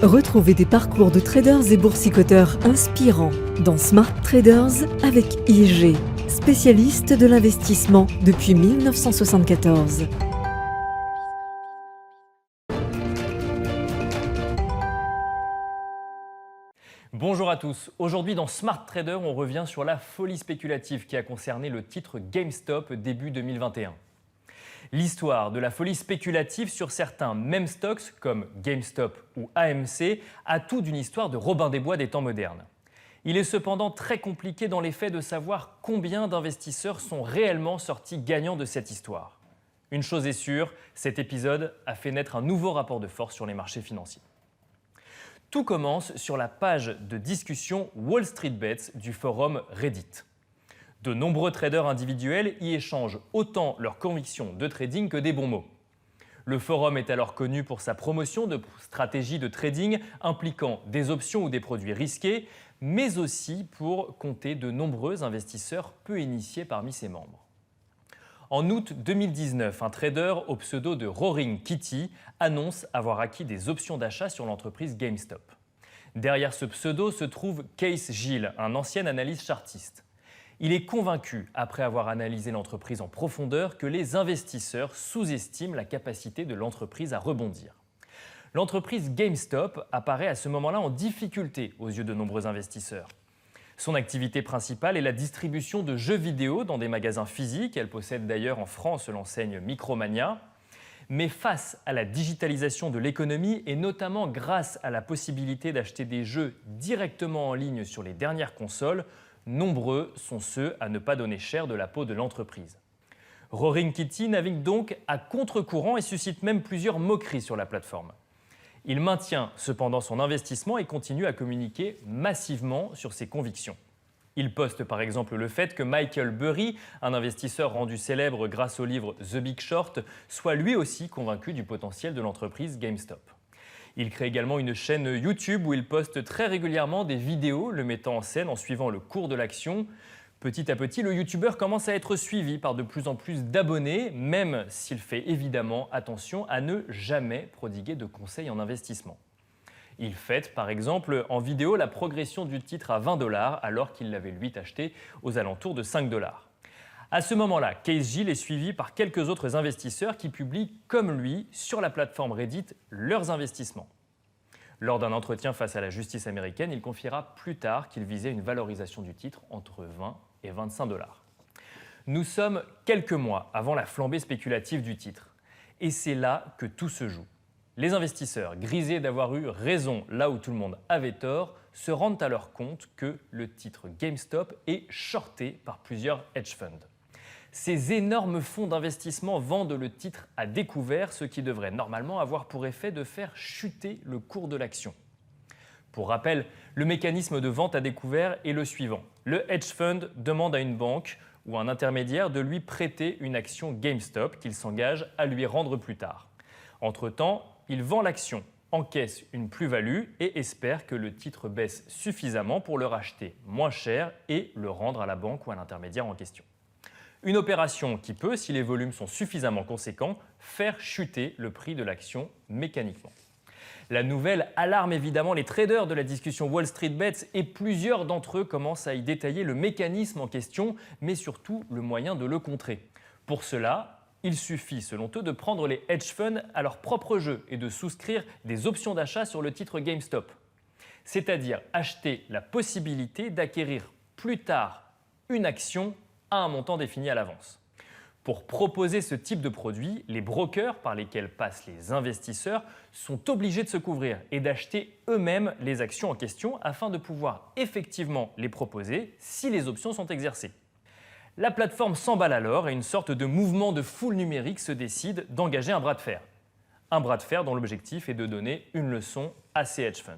Retrouvez des parcours de traders et boursicoteurs inspirants dans Smart Traders avec IG, spécialiste de l'investissement depuis 1974. Bonjour à tous, aujourd'hui dans Smart Trader, on revient sur la folie spéculative qui a concerné le titre GameStop début 2021. L'histoire de la folie spéculative sur certains meme stocks comme GameStop ou AMC a tout d'une histoire de Robin des Bois des temps modernes. Il est cependant très compliqué dans les faits de savoir combien d'investisseurs sont réellement sortis gagnants de cette histoire. Une chose est sûre, cet épisode a fait naître un nouveau rapport de force sur les marchés financiers. Tout commence sur la page de discussion Wall Street Bets du forum Reddit. De nombreux traders individuels y échangent autant leurs convictions de trading que des bons mots. Le forum est alors connu pour sa promotion de stratégies de trading impliquant des options ou des produits risqués, mais aussi pour compter de nombreux investisseurs peu initiés parmi ses membres. En août 2019, un trader au pseudo de Roaring Kitty annonce avoir acquis des options d'achat sur l'entreprise GameStop. Derrière ce pseudo se trouve Case Gill, un ancien analyste chartiste. Il est convaincu, après avoir analysé l'entreprise en profondeur, que les investisseurs sous-estiment la capacité de l'entreprise à rebondir. L'entreprise GameStop apparaît à ce moment-là en difficulté aux yeux de nombreux investisseurs. Son activité principale est la distribution de jeux vidéo dans des magasins physiques. Elle possède d'ailleurs en France l'enseigne Micromania. Mais face à la digitalisation de l'économie et notamment grâce à la possibilité d'acheter des jeux directement en ligne sur les dernières consoles, nombreux sont ceux à ne pas donner cher de la peau de l'entreprise. Roaring Kitty navigue donc à contre-courant et suscite même plusieurs moqueries sur la plateforme. Il maintient cependant son investissement et continue à communiquer massivement sur ses convictions. Il poste par exemple le fait que Michael Burry, un investisseur rendu célèbre grâce au livre The Big Short, soit lui aussi convaincu du potentiel de l'entreprise GameStop. Il crée également une chaîne YouTube où il poste très régulièrement des vidéos le mettant en scène en suivant le cours de l'action. Petit à petit, le YouTuber commence à être suivi par de plus en plus d'abonnés, même s'il fait évidemment attention à ne jamais prodiguer de conseils en investissement. Il fête par exemple en vidéo la progression du titre à 20 $ alors qu'il l'avait lui acheté aux alentours de 5 $. À ce moment-là, Case Gill est suivi par quelques autres investisseurs qui publient, comme lui, sur la plateforme Reddit, leurs investissements. Lors d'un entretien face à la justice américaine, il confiera plus tard qu'il visait une valorisation du titre entre 20 et 25 $. Nous sommes quelques mois avant la flambée spéculative du titre. Et c'est là que tout se joue. Les investisseurs, grisés d'avoir eu raison là où tout le monde avait tort, se rendent alors compte que le titre GameStop est shorté par plusieurs hedge funds. Ces énormes fonds d'investissement vendent le titre à découvert, ce qui devrait normalement avoir pour effet de faire chuter le cours de l'action. Pour rappel, le mécanisme de vente à découvert est le suivant. Le hedge fund demande à une banque ou un intermédiaire de lui prêter une action GameStop qu'il s'engage à lui rendre plus tard. Entre-temps, il vend l'action, encaisse une plus-value et espère que le titre baisse suffisamment pour le racheter moins cher et le rendre à la banque ou à l'intermédiaire en question. Une opération qui peut, si les volumes sont suffisamment conséquents, faire chuter le prix de l'action mécaniquement. La nouvelle alarme évidemment les traders de la discussion Wall Street Bets et plusieurs d'entre eux commencent à y détailler le mécanisme en question, mais surtout le moyen de le contrer. Pour cela, il suffit, selon eux, de prendre les hedge funds à leur propre jeu et de souscrire des options d'achat sur le titre GameStop. C'est-à-dire acheter la possibilité d'acquérir plus tard une action à un montant défini à l'avance. Pour proposer ce type de produit, les brokers par lesquels passent les investisseurs sont obligés de se couvrir et d'acheter eux-mêmes les actions en question afin de pouvoir effectivement les proposer si les options sont exercées. La plateforme s'emballe alors et une sorte de mouvement de foule numérique se décide d'engager un bras de fer. Un bras de fer dont l'objectif est de donner une leçon à ces hedge funds.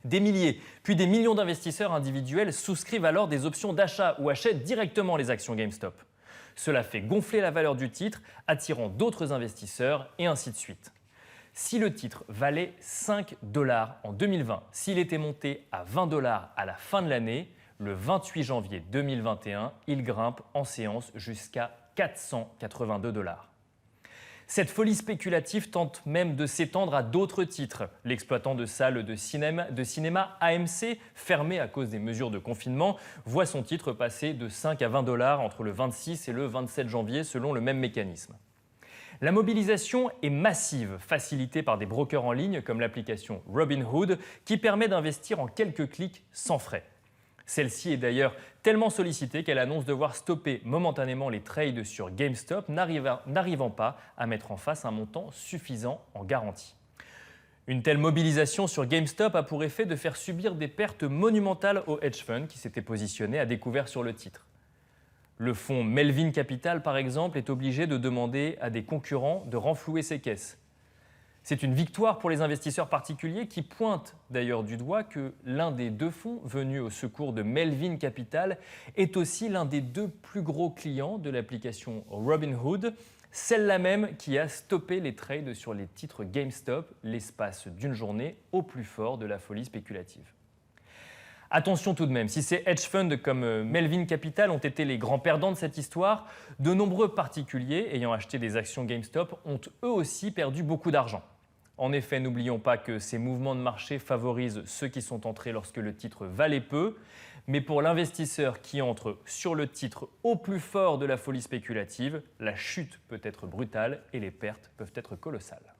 Des milliers, puis des millions d'investisseurs individuels souscrivent alors des options d'achat ou achètent directement les actions GameStop. Cela fait gonfler la valeur du titre, attirant d'autres investisseurs et ainsi de suite. Si le titre valait 5 $ en 2020, s'il était monté à 20 $ à la fin de l'année, le 28 janvier 2021, il grimpe en séance jusqu'à 482 $. Cette folie spéculative tente même de s'étendre à d'autres titres. L'exploitant de salles de cinéma AMC, fermé à cause des mesures de confinement, voit son titre passer de 5 à 20 $ entre le 26 et le 27 janvier selon le même mécanisme. La mobilisation est massive, facilitée par des brokers en ligne comme l'application Robinhood, qui permet d'investir en quelques clics sans frais. Celle-ci est d'ailleurs tellement sollicitée qu'elle annonce devoir stopper momentanément les trades sur GameStop, n'arrivant pas à mettre en face un montant suffisant en garantie. Une telle mobilisation sur GameStop a pour effet de faire subir des pertes monumentales aux hedge funds qui s'étaient positionnés à découvert sur le titre. Le fonds Melvin Capital, par exemple, est obligé de demander à des concurrents de renflouer ses caisses. C'est une victoire pour les investisseurs particuliers qui pointent d'ailleurs du doigt que l'un des deux fonds venus au secours de Melvin Capital est aussi l'un des deux plus gros clients de l'application Robinhood, celle-là même qui a stoppé les trades sur les titres GameStop l'espace d'une journée au plus fort de la folie spéculative. Attention tout de même, si ces hedge funds comme Melvin Capital ont été les grands perdants de cette histoire, de nombreux particuliers ayant acheté des actions GameStop ont eux aussi perdu beaucoup d'argent. En effet, n'oublions pas que ces mouvements de marché favorisent ceux qui sont entrés lorsque le titre valait peu, mais pour l'investisseur qui entre sur le titre au plus fort de la folie spéculative, la chute peut être brutale et les pertes peuvent être colossales.